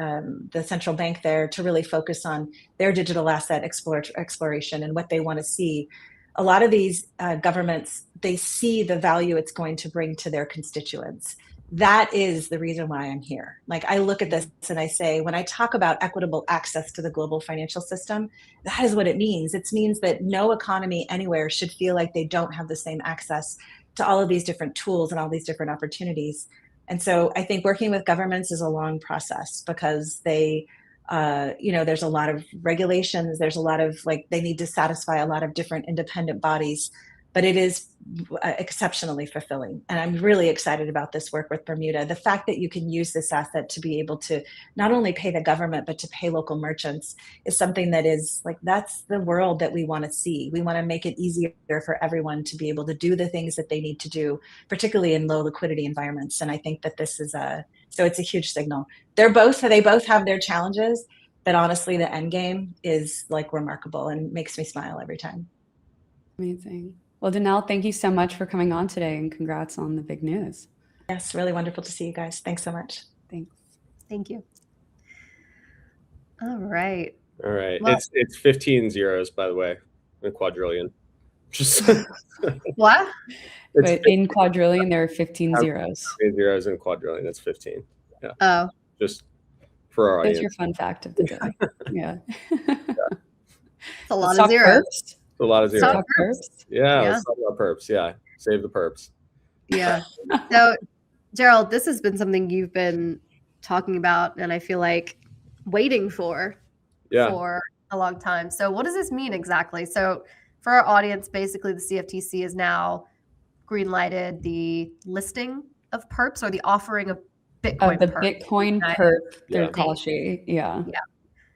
central bank there to really focus on their digital asset exploration and what they want to see. A lot of these governments, they see the value it's going to bring to their constituents. That is the reason why I'm here. Like, I look at this and I say, when I talk about equitable access to the global financial system, that is what it means. It means that no economy anywhere should feel like they don't have the same access to all of these different tools and all these different opportunities. And so I think working with governments is a long process, because they, there's a lot of regulations. There's a lot of, they need to satisfy a lot of different independent bodies, but it is exceptionally fulfilling. And I'm really excited about this work with Bermuda. The fact that you can use this asset to be able to not only pay the government, but to pay local merchants is something that is that's the world that we want to see. We want to make it easier for everyone to be able to do the things that they need to do, particularly in low liquidity environments. And I think that this is so it's a huge signal. They both have their challenges, but honestly, the end game is remarkable and makes me smile every time. Amazing. Well, Denelle, thank you so much for coming on today, and congrats on the big news. Yes, really wonderful to see you guys. Thanks so much. Thanks. Thank you. All right. All right. Well, it's 15 zeros, by the way, in a quadrillion. Just what? But in quadrillion, there are 15 zeros. 15 zeros in a quadrillion. That's 15. Yeah. Oh. Just for our audience. That's your fun fact of the day. Yeah. It's a lot of zeros. A lot of zeros. Perps. Yeah, let's talk about perps. Yeah, save the perps. Yeah. So, Gerald, this has been something you've been talking about, and I feel like waiting for a long time. So what does this mean exactly? So for our audience, basically the CFTC is now greenlighted the listing of perps, or the offering of Bitcoin the perp. Bitcoin perp through call sheet. Yeah.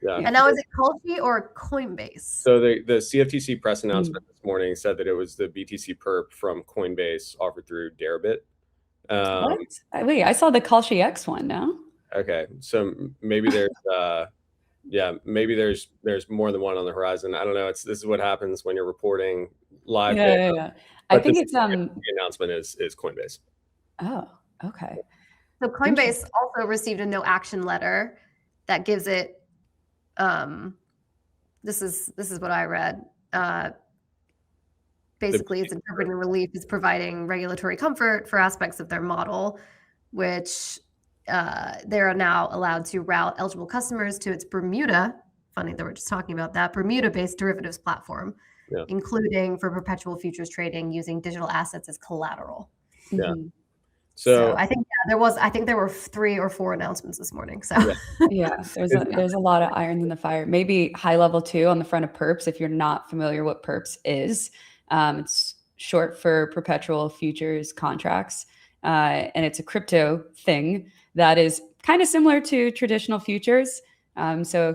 Yeah. And now is it Kalshi or Coinbase? So the CFTC press announcement this morning said that it was the BTC perp from Coinbase offered through Deribit. What? Wait, I saw the Kalshi X one. No. Okay, so maybe there's maybe there's more than one on the horizon. I don't know. This is what happens when you're reporting live. Yeah. I think it's the announcement is Coinbase. Oh, okay. So Coinbase also received a no action letter that gives it. This is what I read. Basically, it's interpreting relief is providing regulatory comfort for aspects of their model, which they are now allowed to route eligible customers to its Bermuda. Funny that we're just talking about that Bermuda-based derivatives platform, including for perpetual futures trading using digital assets as collateral. Yeah. So I think there were 3 or 4 announcements this morning. So there's a lot of irons in the fire. Maybe high level too on the front of Perps. If you're not familiar what Perps is, it's short for perpetual futures contracts, and it's a crypto thing that is kind of similar to traditional futures. So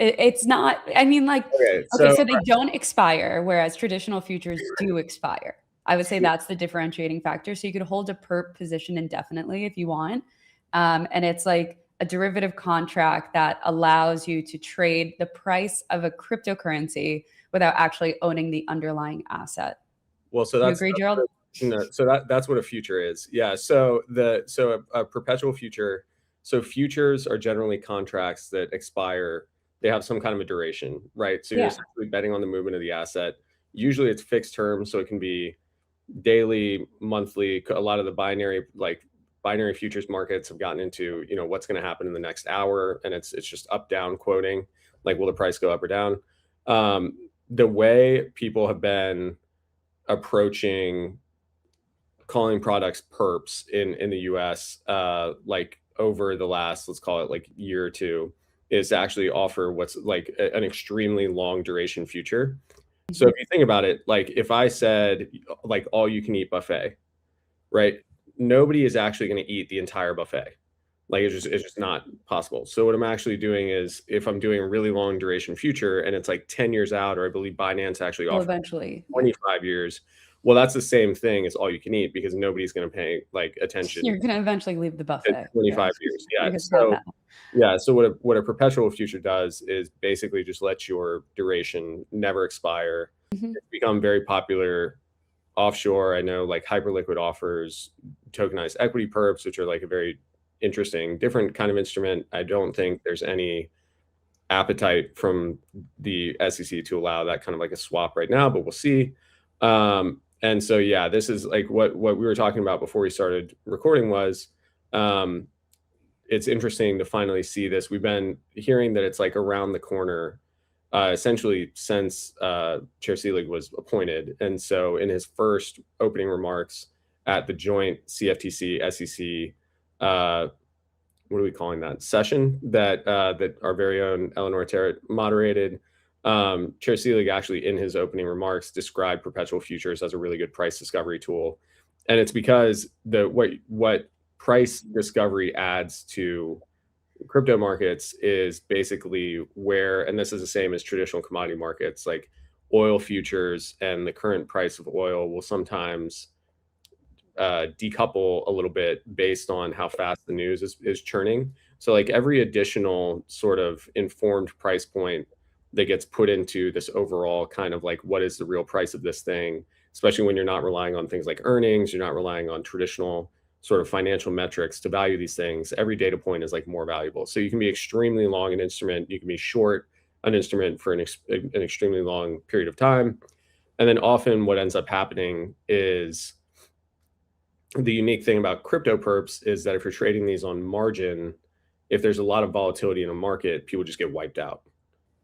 it's not. I mean, like so they don't expire, whereas traditional futures do expire. I would say that's the differentiating factor. So you could hold a perp position indefinitely if you want. And it's like a derivative contract that allows you to trade the price of a cryptocurrency without actually owning the underlying asset. Well, so that's, you agree, Gerald? That's what a future is. Yeah. So a perpetual future. So futures are generally contracts that expire. They have some kind of a duration, right? So you're essentially betting on the movement of the asset. Usually it's fixed term, so it can be daily, monthly. A lot of the binary futures markets have gotten into, what's going to happen in the next hour, and it's just up down quoting, like will the price go up or down. The way people have been approaching calling products perps in the US like over the last, let's call it like year or two, is to actually offer what's like an extremely long duration future. So if you think about it, like if I said like all you can eat buffet, right? Nobody is actually going to eat the entire buffet. Like it's just not possible. So what I'm actually doing is if I'm doing a really long duration future and it's like 10 years out, or I believe Binance actually offers eventually 25 years. Well, that's the same thing as all you can eat because nobody's going to pay like attention. You're going to eventually leave the buffet. 25 years. Yeah. So what a perpetual future does is basically just let your duration never expire. It's become very popular offshore. I know like Hyperliquid offers tokenized equity perps, which are like a very interesting, different kind of instrument. I don't think there's any appetite from the SEC to allow that kind of like a swap right now, but we'll see. And so, yeah, this is like what we were talking about before we started recording was, it's interesting to finally see this. We've been hearing that it's like around the corner, essentially since Chair Selig was appointed. And so in his first opening remarks at the joint CFTC SEC, what are we calling that session that our very own Eleanor Terrett moderated, Chair Selig actually in his opening remarks described perpetual futures as a really good price discovery tool. And it's because what price discovery adds to crypto markets is basically where, and this is the same as traditional commodity markets, like oil futures and the current price of oil will sometimes decouple a little bit based on how fast the news is churning. So like every additional sort of informed price point that gets put into this overall kind of like what is the real price of this thing, especially when you're not relying on things like earnings, you're not relying on traditional sort of financial metrics to value these things. Every data point is like more valuable. So you can be extremely long an instrument, you can be short an instrument for an extremely long period of time. And then often what ends up happening is the unique thing about crypto perps is that if you're trading these on margin, if there's a lot of volatility in a market, people just get wiped out,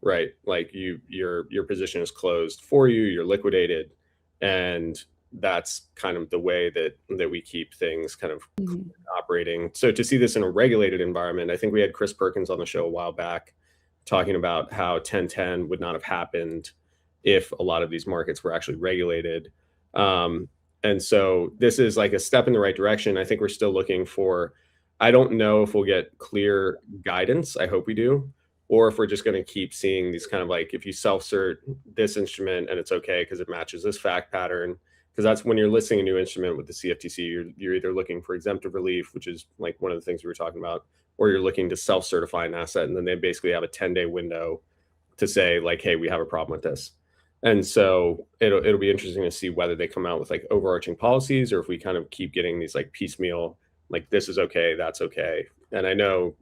right? Like your position is closed for you, you're liquidated, and that's kind of the way that we keep things kind of operating. So to see this in a regulated environment, I think we had Chris Perkins on the show a while back talking about how 1010 would not have happened if a lot of these markets were actually regulated. And so this is like a step in the right direction. I think we're still looking for, I don't know if we'll get clear guidance. I hope we do, or if we're just going to keep seeing these kind of like, if you self-cert this instrument and it's okay because it matches this fact pattern, because that's when you're listing a new instrument with the CFTC, you're either looking for exemptive relief, which is like one of the things we were talking about, or you're looking to self-certify an asset, and then they basically have a 10-day window to say like, hey, we have a problem with this. And so it'll be interesting to see whether they come out with like overarching policies, or if we kind of keep getting these like piecemeal, like this is okay, that's okay. And I know,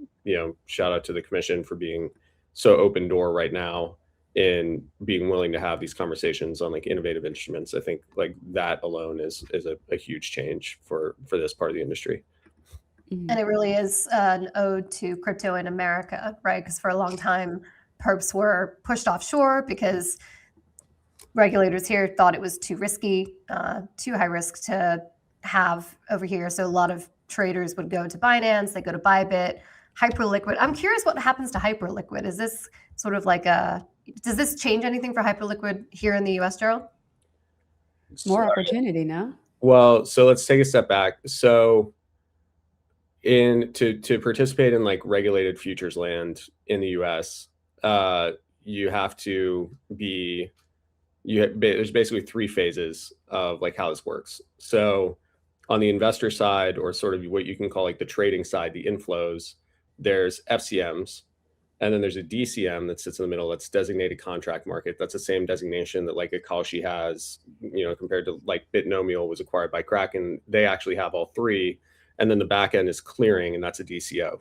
shout out to the commission for being so open door right now in being willing to have these conversations on like innovative instruments. I think like that alone is a huge change for this part of the industry. And it really is an ode to crypto in America, right? Because for a long time, perps were pushed offshore because regulators here thought it was too risky, too high risk to have over here. So a lot of traders would go to Binance, they go to Bybit, Hyperliquid. I'm curious what happens to Hyperliquid. Is this sort of like does this change anything for Hyperliquid here in the US, Gerald? More opportunity now. Well, so let's take a step back. So to participate in like regulated futures land in the US, you have to be, there's basically 3 phases of like how this works. So on the investor side, or sort of what you can call like the trading side, the inflows, there's FCMs, and then there's a DCM that sits in the middle. That's designated contract market. That's the same designation that like a Kalshi has, compared to like Bitnomial was acquired by Kraken. They actually have all 3. And then the back end is clearing, and that's a DCO.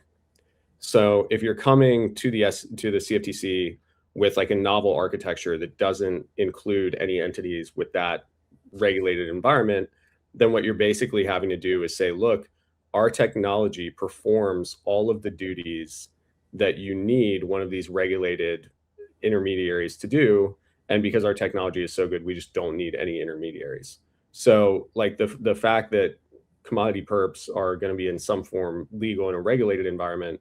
So if you're coming to the CFTC with like a novel architecture that doesn't include any entities with that regulated environment, then what you're basically having to do is say, look, our technology performs all of the duties that you need one of these regulated intermediaries to do. And because our technology is so good, we just don't need any intermediaries. So like the fact that commodity perps are going to be in some form legal in a regulated environment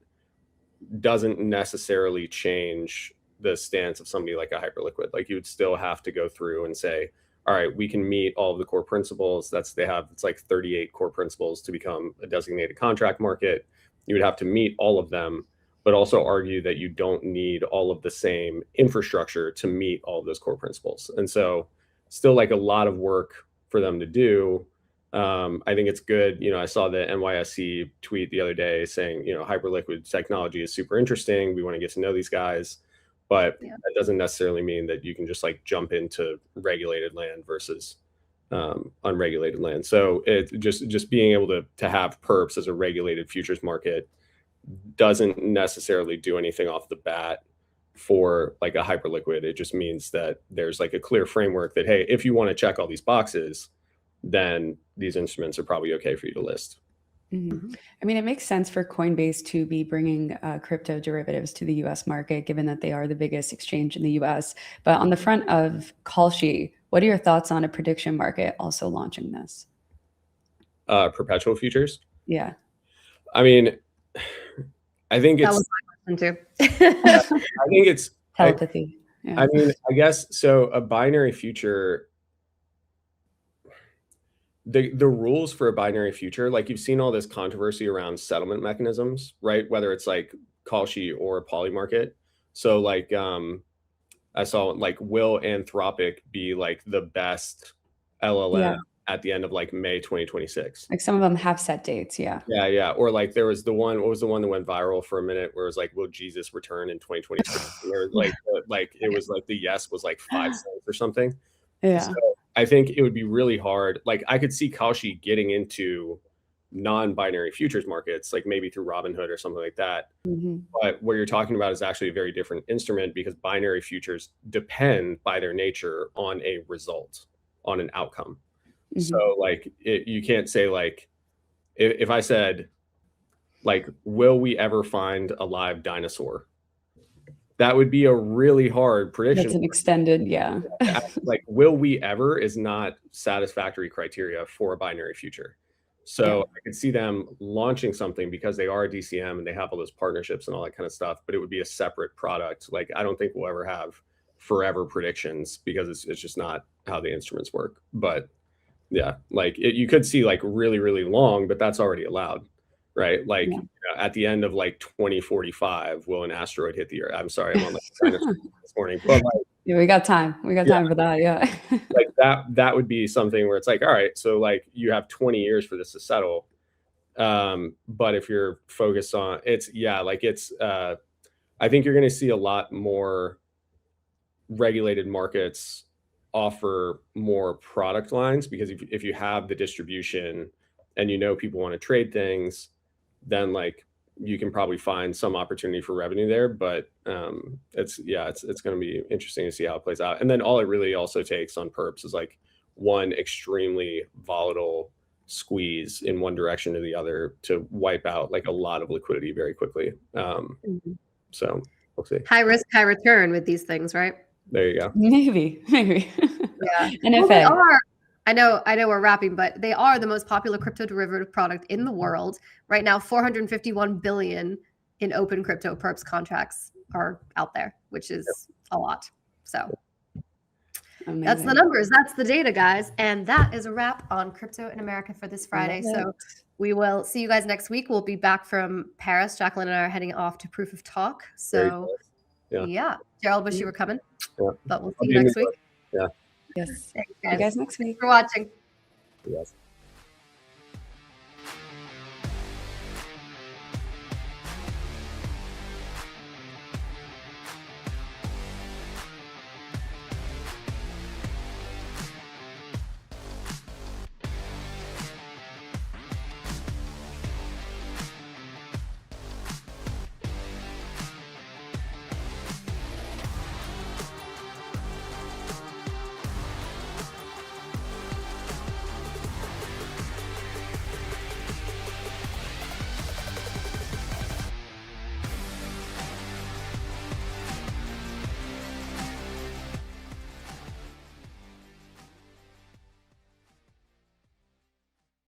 doesn't necessarily change the stance of somebody like a Hyperliquid. Like you would still have to go through and say, all right, we can meet all of the core principles. It's like 38 core principles to become a designated contract market. You would have to meet all of them, but also argue that you don't need all of the same infrastructure to meet all of those core principles. And so still like a lot of work for them to do. I think it's good. I saw the NYSC tweet the other day saying, Hyperliquid technology is super interesting. We want to get to know these guys. But that doesn't necessarily mean that you can just like jump into regulated land versus unregulated land. So it just being able to have perps as a regulated futures market doesn't necessarily do anything off the bat for like a Hyperliquid. It just means that there's like a clear framework that, hey, if you want to check all these boxes, then these instruments are probably okay for you to list. Mm-hmm. I mean, it makes sense for Coinbase to be bringing crypto derivatives to the US market, given that they are the biggest exchange in the US. But on the front of Kalshi, what are your thoughts on a prediction market also launching this? Perpetual futures? Yeah. I mean, I think That it's... was my question too. I think it's... Telepathy. Yeah. I mean, I guess, so a binary future... The rules for a binary future, like you've seen all this controversy around settlement mechanisms, right? Whether it's like Kalshi or a poly market. So like I saw like, will Anthropic be like the best LLM at the end of like May 2026? Like some of them have set dates. Yeah. Yeah. Or like there was what was the one that went viral for a minute where it was like, will Jesus return in 2026? Where like it was like the yes was like 5 cents or something. Yeah. So I think it would be really hard. Like I could see Kalshi getting into non-binary futures markets, like maybe through Robinhood or something like that. Mm-hmm. But what you're talking about is actually a very different instrument, because binary futures depend by their nature on a result, on an outcome. Mm-hmm. So like you can't say like, if I said like, will we ever find a live dinosaur? That would be a really hard prediction. That's an extended, yeah. Like, will we ever is not satisfactory criteria for a binary future. So I could see them launching something because they are a DCM and they have all those partnerships and all that kind of stuff, but it would be a separate product. Like, I don't think we'll ever have forever predictions because it's just not how the instruments work. But yeah, like you could see like really, really long, but that's already allowed, right? Like Yeah. at the end of like 2045, will an asteroid hit the Earth? I'm sorry, I'm on like dinosaur this morning, but like, Yeah, we got time. We got time for that. Yeah. like that would be something where it's like, all right, so like you have 20 years for this to settle. But if you're focused on it's, I think you're going to see a lot more regulated markets offer more product lines, because if you have the distribution and people want to trade things, then like you can probably find some opportunity for revenue there. But it's going to be interesting to see how it plays out. And then all it really also takes on perps is like one extremely volatile squeeze in one direction or the other to wipe out like a lot of liquidity very quickly. So we'll see. High risk, high return with these things, right? There you go. Maybe. Yeah. And Well, if they are, I know we're wrapping, but they are the most popular crypto derivative product in the world. Right now, 451 billion in open crypto perps contracts are out there, which is a lot. So amazing. that's the numbers. That's the data, guys. And that is a wrap on Crypto in America for this Friday. So we will see you guys next week. We'll be back from Paris. Jacqueline and I are heading off to Proof of Talk. So yeah. Gerald, wish you were coming. Yeah. But we'll see you next week. Yeah. Yes. Thanks, See you guys next week. Thanks for watching. Yes.